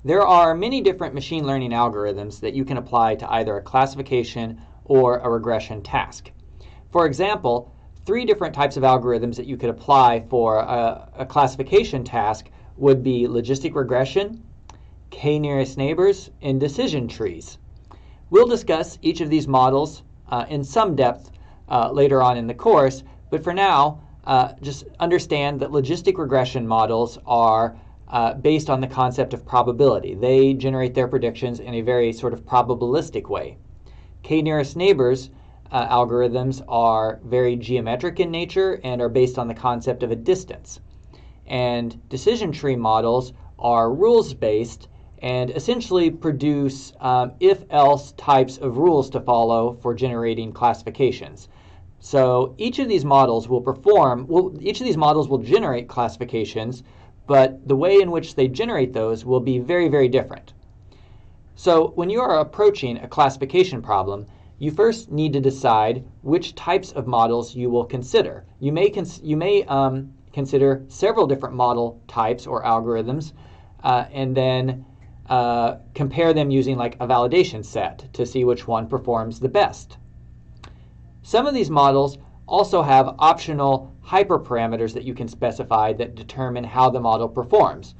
There are many different machine learning algorithms that you can apply to either a classification or a regression task. For example, 3 different types of algorithms that you could apply for a classification task would be logistic regression, k-nearest neighbors, and decision trees. We'll discuss each of these models in some depth later on in the course, but for now, just understand that logistic regression models are based on the concept of probability. They generate their predictions in a very sort of probabilistic way. K-nearest neighbors algorithms are very geometric in nature and are based on the concept of a distance. And decision tree models are rules-based and essentially produce if-else types of rules to follow for generating classifications. So each of these models will generate classifications, but the way in which they generate those will be very, very different. So when you are approaching a classification problem, you first need to decide which types of models you will consider. You may consider several different model types or algorithms, and then compare them using like a validation set to see which one performs the best. Some of these models also have optional hyperparameters that you can specify that determine how the model performs.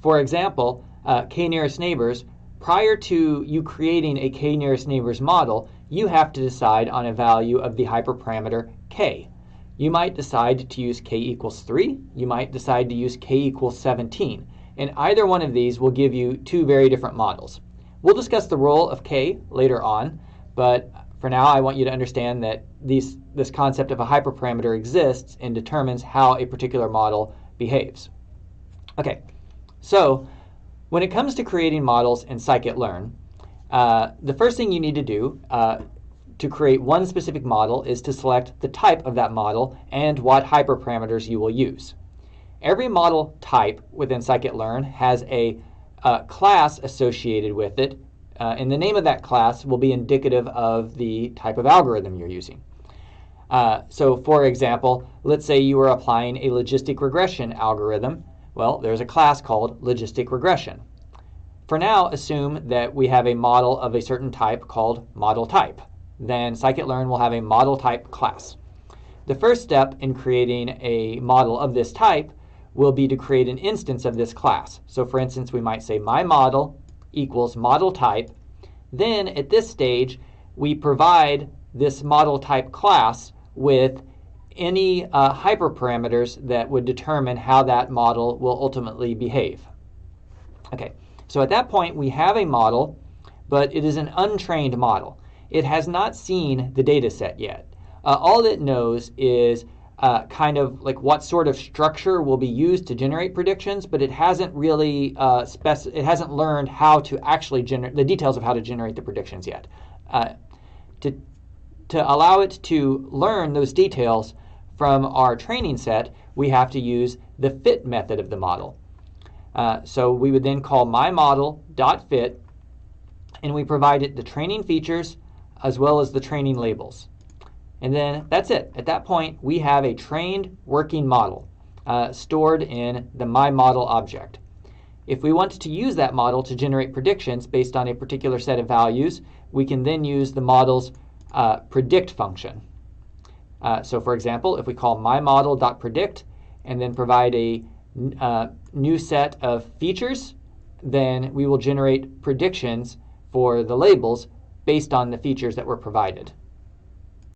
For example, k-nearest neighbors, prior to you creating a k-nearest neighbors model, you have to decide on a value of the hyperparameter k. You might decide to use k equals 3. You might decide to use k equals 17. And either one of these will give you 2 very different models. We'll discuss the role of k later on, but for now I want you to understand that this concept of a hyperparameter exists and determines how a particular model behaves. Okay, so when it comes to creating models in Scikit-Learn, the first thing you need to do to create one specific model is to select the type of that model and what hyperparameters you will use. Every model type within Scikit-Learn has a class associated with it, and the name of that class will be indicative of the type of algorithm you're using. So for example, let's say you are applying a logistic regression algorithm. Well, there's a class called logistic regression. For now, assume that we have a model of a certain type called model type. Then Scikit-Learn will have a model type class. The first step in creating a model of this type will be to create an instance of this class. So for instance, we might say my model equals model type. Then at this stage, we provide this model type class with any hyperparameters that would determine how that model will ultimately behave. Okay, so at that point, we have a model, but it is an untrained model. It has not seen the data set yet. All it knows is kind of like what sort of structure will be used to generate predictions, but it hasn't really it hasn't learned how to actually generate the details of how to generate the predictions yet. To allow it to learn those details from our training set, we have to use the fit method of the model. So we would then call myModel.fit, and we provide it the training features as well as the training labels. And then that's it. At that point, we have a trained working model stored in the myModel object. If we want to use that model to generate predictions based on a particular set of values, we can then use the model's predict function. So for example, if we call myModel.predict and then provide a new set of features, then we will generate predictions for the labels based on the features that were provided.